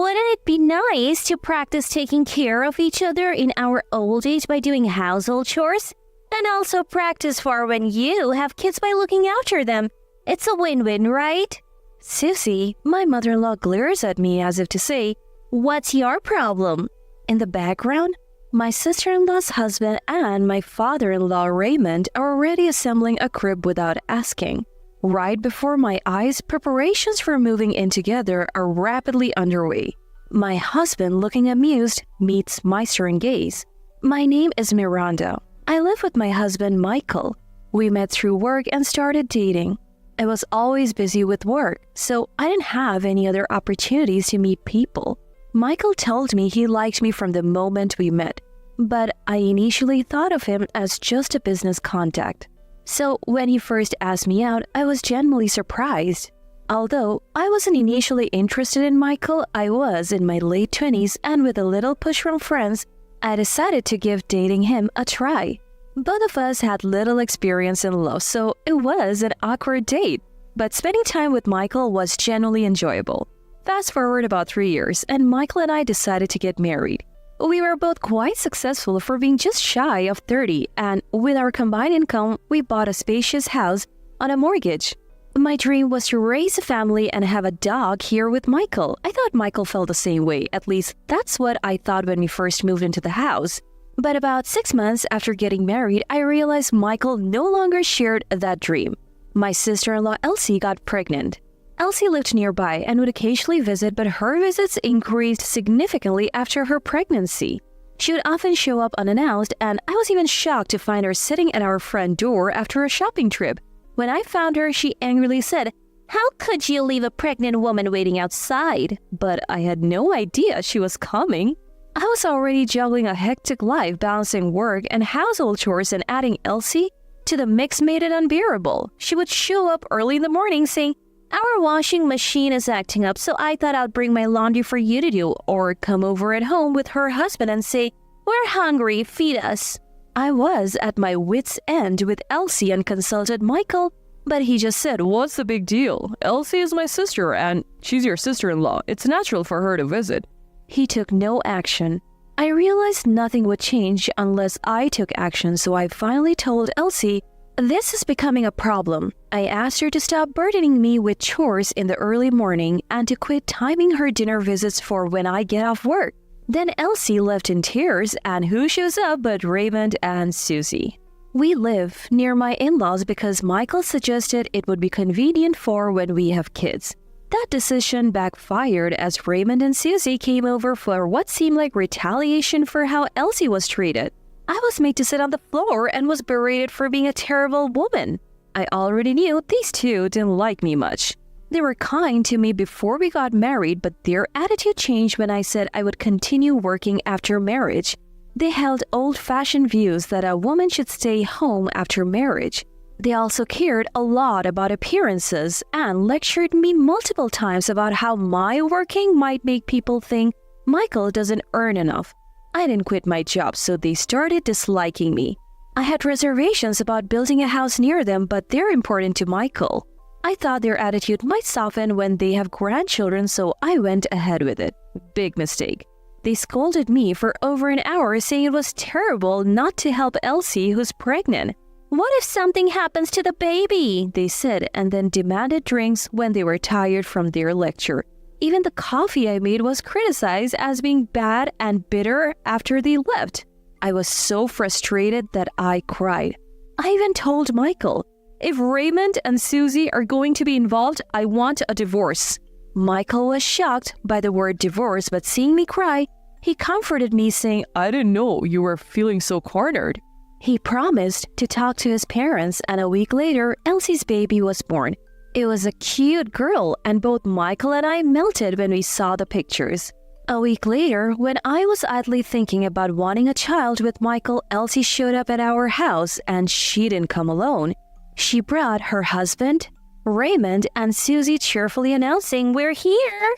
Wouldn't it be nice to practice taking care of each other in our old age by doing household chores? And also practice for when you have kids by looking after them. It's a win-win, right? Susie, my mother-in-law glares at me as if to say, "What's your problem?" In the background, my sister-in-law's husband and my father-in-law Raymond are already assembling a crib without asking. Right before my eyes, preparations for moving in together are rapidly underway. My husband, looking amused, meets my stern gaze. My name is Miranda. I live with my husband, Michael. We met through work and started dating. I was always busy with work, so I didn't have any other opportunities to meet people. Michael told me he liked me from the moment we met, but I initially thought of him as just a business contact. So when he first asked me out, I was genuinely surprised. Although I wasn't initially interested in Michael, I was in my late 20s, and with a little push from friends, I decided to give dating him a try. Both of us had little experience in love, so it was an awkward date. But spending time with Michael was genuinely enjoyable. Fast forward about 3 years, and Michael and I decided to get married. We were both quite successful for being just shy of 30, and with our combined income, we bought a spacious house on a mortgage. My dream was to raise a family and have a dog here with Michael. I thought Michael felt the same way, at least that's what I thought when we first moved into the house. But about 6 months after getting married, I realized Michael no longer shared that dream. My sister-in-law Elsie got pregnant. Elsie lived nearby and would occasionally visit, but her visits increased significantly after her pregnancy. She would often show up unannounced, and I was even shocked to find her sitting at our front door after a shopping trip. When I found her, she angrily said, "How could you leave a pregnant woman waiting outside?" But I had no idea she was coming. I was already juggling a hectic life, balancing work and household chores, and adding Elsie to the mix made it unbearable. She would show up early in the morning saying, "Our washing machine is acting up, so I thought I'd bring my laundry for you to do," or come over at home with her husband and say, "We're hungry, feed us." I was at my wit's end with Elsie and consulted Michael, but he just said, "What's the big deal? Elsie is my sister and she's your sister-in-law. It's natural for her to visit." He took no action. I realized nothing would change unless I took action, so I finally told Elsie, "This is becoming a problem." I asked her to stop burdening me with chores in the early morning and to quit timing her dinner visits for when I get off work. Then Elsie left in tears, and who shows up but Raymond and Susie. We live near my in-laws because Michael suggested it would be convenient for when we have kids. That decision backfired as Raymond and Susie came over for what seemed like retaliation for how Elsie was treated. I was made to sit on the floor and was berated for being a terrible woman. I already knew these two didn't like me much. They were kind to me before we got married, but their attitude changed when I said I would continue working after marriage. They held old-fashioned views that a woman should stay home after marriage. They also cared a lot about appearances and lectured me multiple times about how my working might make people think Michael doesn't earn enough. I didn't quit my job, so they started disliking me. I had reservations about building a house near them, but they're important to Michael. I thought their attitude might soften when they have grandchildren, so I went ahead with it. Big mistake. They scolded me for over an hour, saying it was terrible not to help Elsie, who's pregnant. "What if something happens to the baby?" they said, and then demanded drinks when they were tired from their lecture. Even the coffee I made was criticized as being bad and bitter after they left. I was so frustrated that I cried. I even told Michael, "If Raymond and Susie are going to be involved, I want a divorce." Michael was shocked by the word divorce, but seeing me cry, he comforted me saying, "I didn't know you were feeling so cornered." He promised to talk to his parents, and a week later, Elsie's baby was born. It was a cute girl, and both Michael and I melted when we saw the pictures. A week later, when I was idly thinking about wanting a child with Michael, Elsie showed up at our house, and she didn't come alone. She brought her husband, Raymond, and Susie, cheerfully announcing, "We're here."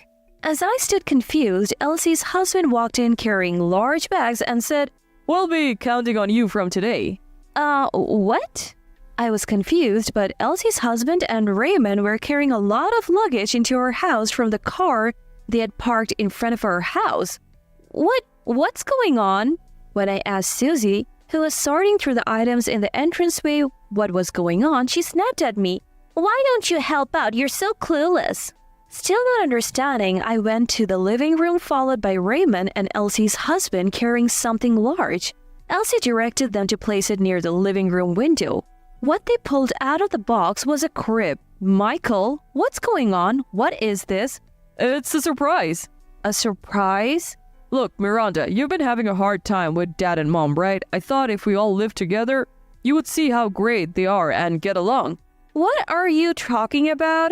As I stood confused, Elsie's husband walked in carrying large bags and said, "We'll be counting on you from today." What? I was confused, but Elsie's husband and Raymond were carrying a lot of luggage into our house from the car they had parked in front of our house. What's going on? When I asked Susie, who was sorting through the items in the entranceway, what was going on, she snapped at me. Why don't you help out? You're so clueless. Still not understanding, I went to the living room followed by Raymond and Elsie's husband carrying something large. Elsie directed them to place it near the living room window. What they pulled out of the box was a crib. Michael, what's going on? What is this? It's a surprise. A surprise? Look, Miranda, you've been having a hard time with Dad and Mom, right? I thought if we all lived together, you would see how great they are and get along. What are you talking about?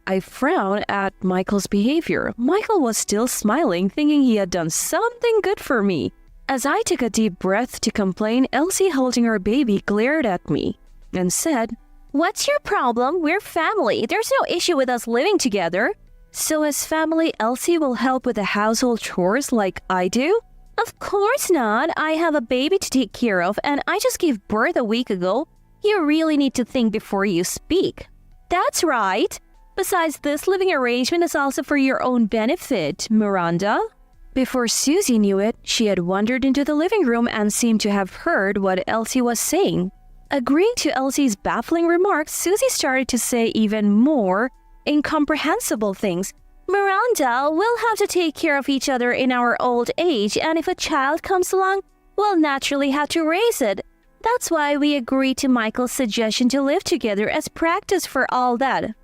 I frowned at Michael's behavior. Michael was still smiling, thinking he had done something good for me. As I took a deep breath to complain, Elsie, holding her baby, glared at me and said, What's your problem? We're family. There's no issue with us living together. So as family, Elsie will help with the household chores like I do? Of course not. I have a baby to take care of and I just gave birth a week ago. You really need to think before you speak. That's right. Besides, this living arrangement is also for your own benefit, Miranda. Before Susie knew it, she had wandered into the living room and seemed to have heard what Elsie was saying. Agreeing to Elsie's baffling remarks, Susie started to say even more incomprehensible things. Miranda, we'll have to take care of each other in our old age, and if a child comes along, we'll naturally have to raise it. That's why we agreed to Michael's suggestion to live together as practice for all that.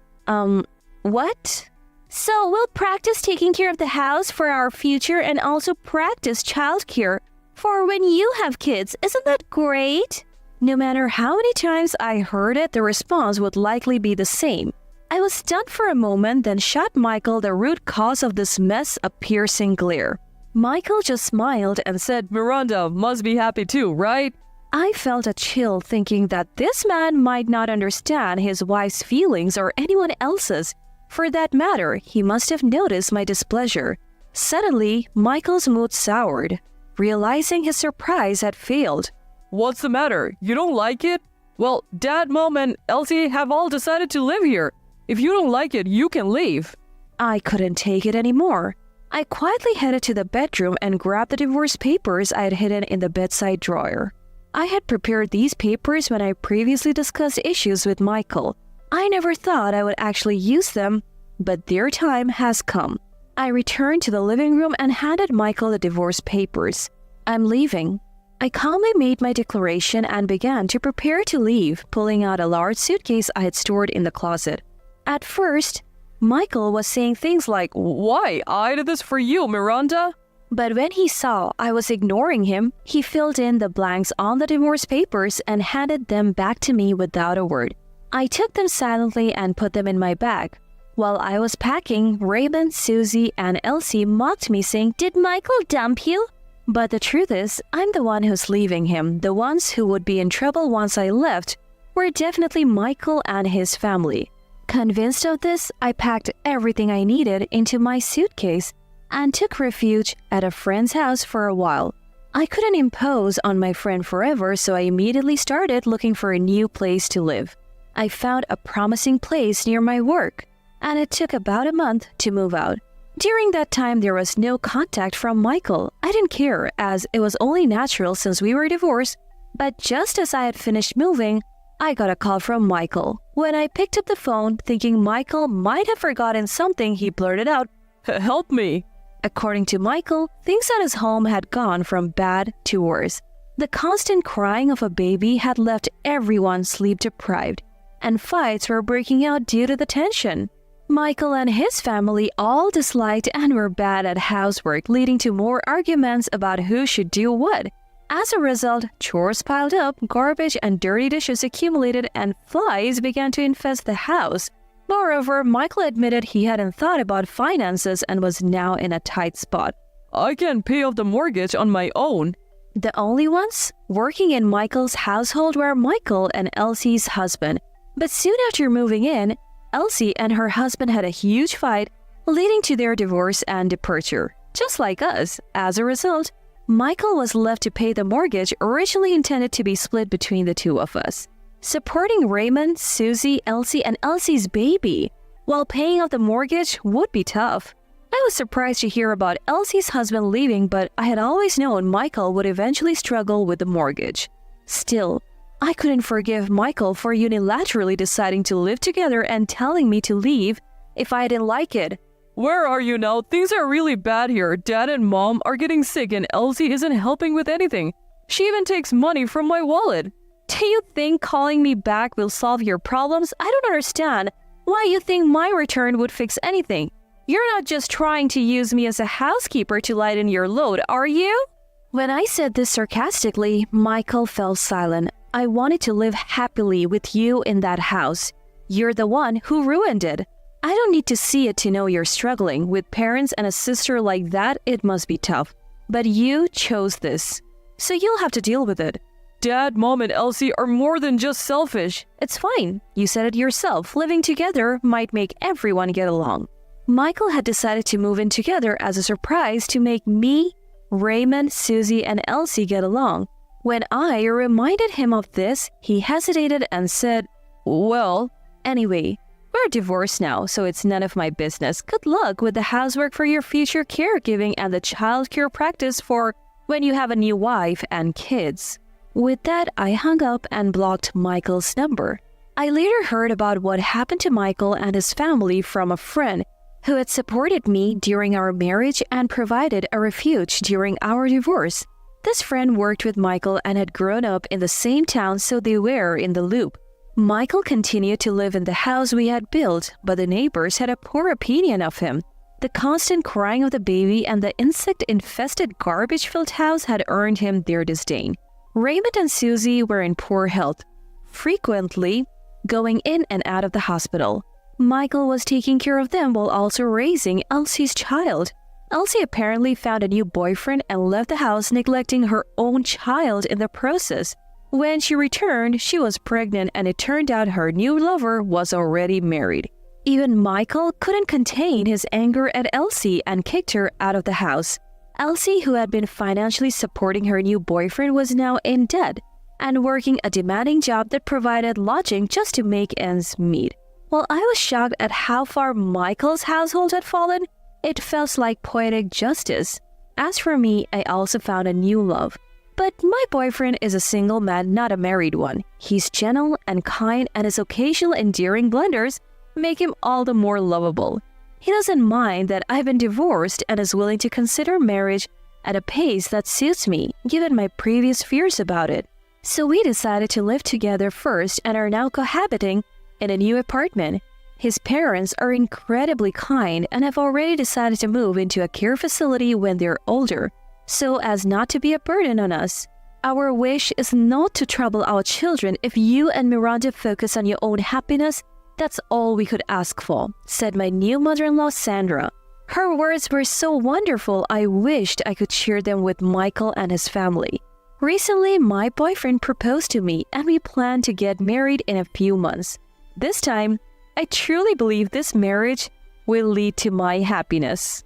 What? So we'll practice taking care of the house for our future and also practice childcare for when you have kids. Isn't that great? No matter how many times I heard it, the response would likely be the same. I was stunned for a moment, then shot Michael the root cause of this mess a piercing glare. Michael just smiled and said, Miranda must be happy too, right? I felt a chill thinking that this man might not understand his wife's feelings or anyone else's. For that matter, he must have noticed my displeasure. Suddenly, Michael's mood soured, realizing his surprise had failed. What's the matter? You don't like it? Well, Dad, Mom, and Elsie have all decided to live here. If you don't like it, you can leave. I couldn't take it anymore. I quietly headed to the bedroom and grabbed the divorce papers I had hidden in the bedside drawer. I had prepared these papers when I previously discussed issues with Michael. I never thought I would actually use them, but their time has come. I returned to the living room and handed Michael the divorce papers. I'm leaving. I calmly made my declaration and began to prepare to leave, pulling out a large suitcase I had stored in the closet. At first, Michael was saying things like, Why? I did this for you, Miranda. But when he saw I was ignoring him, he filled in the blanks on the divorce papers and handed them back to me without a word. I took them silently and put them in my bag. While I was packing, Raymond, Susie, and Elsie mocked me, saying, Did Michael dump you? But the truth is, I'm the one who's leaving him. The ones who would be in trouble once I left were definitely Michael and his family. Convinced of this, I packed everything I needed into my suitcase and took refuge at a friend's house for a while. I couldn't impose on my friend forever, so I immediately started looking for a new place to live. I found a promising place near my work, and it took about a month to move out. During that time, there was no contact from Michael. I didn't care, as it was only natural since we were divorced, but just as I had finished moving, I got a call from Michael. When I picked up the phone, thinking Michael might have forgotten something, he blurted out, Help me. According to Michael, things at his home had gone from bad to worse. The constant crying of a baby had left everyone sleep-deprived, and fights were breaking out due to the tension. Michael and his family all disliked and were bad at housework, leading to more arguments about who should do what. As a result, chores piled up, garbage and dirty dishes accumulated, and flies began to infest the house. Moreover, Michael admitted he hadn't thought about finances and was now in a tight spot. I can pay off the mortgage on my own. The only ones working in Michael's household were Michael and Elsie's husband. But soon after moving in, Elsie and her husband had a huge fight, leading to their divorce and departure. Just like us, as a result, Michael was left to pay the mortgage originally intended to be split between the two of us. Supporting Raymond, Susie, Elsie, and Elsie's baby while paying off the mortgage would be tough. I was surprised to hear about Elsie's husband leaving, but I had always known Michael would eventually struggle with the mortgage. Still, I couldn't forgive Michael for unilaterally deciding to live together and telling me to leave if I didn't like it. Where are you now? Things are really bad here. Dad and Mom are getting sick and Elsie isn't helping with anything. She even takes money from my wallet. Do you think calling me back will solve your problems? I don't understand why you think my return would fix anything. You're not just trying to use me as a housekeeper to lighten your load, are you? When I said this sarcastically, Michael fell silent. I wanted to live happily with you in that house. You're the one who ruined it. I don't need to see it to know you're struggling. With parents and a sister like that, it must be tough. But you chose this, so you'll have to deal with it. Dad, Mom, and Elsie are more than just selfish. It's fine. You said it yourself. Living together might make everyone get along. Michael had decided to move in together as a surprise to make me, Raymond, Susie, and Elsie get along. When I reminded him of this, he hesitated and said, "Well, anyway, we're divorced now, so it's none of my business. Good luck with the housework for your future caregiving and the childcare practice for when you have a new wife and kids." With that, I hung up and blocked Michael's number. I later heard about what happened to Michael and his family from a friend who had supported me during our marriage and provided a refuge during our divorce. This friend worked with Michael and had grown up in the same town, so they were in the loop. Michael continued to live in the house we had built, but the neighbors had a poor opinion of him. The constant crying of the baby and the insect-infested garbage-filled house had earned him their disdain. Raymond and Susie were in poor health, frequently going in and out of the hospital. Michael was taking care of them while also raising Elsie's child. Elsie apparently found a new boyfriend and left the house, neglecting her own child in the process. When she returned, she was pregnant and it turned out her new lover was already married. Even Michael couldn't contain his anger at Elsie and kicked her out of the house. Elsie, who had been financially supporting her new boyfriend, was now in debt and working a demanding job that provided lodging just to make ends meet. While I was shocked at how far Michael's household had fallen, it felt like poetic justice. As for me, I also found a new love. But my boyfriend is a single man, not a married one. He's gentle and kind, and his occasional endearing blunders make him all the more lovable. He doesn't mind that I've been divorced and is willing to consider marriage at a pace that suits me, given my previous fears about it. So we decided to live together first and are now cohabiting in a new apartment. His parents are incredibly kind and have already decided to move into a care facility when they're older, so as not to be a burden on us. Our wish is not to trouble our children. If you and Miranda focus on your own happiness, that's all we could ask for," said my new mother-in-law, Sandra. Her words were so wonderful, I wished I could share them with Michael and his family. Recently, my boyfriend proposed to me and we plan to get married in a few months. This time, I truly believe this marriage will lead to my happiness.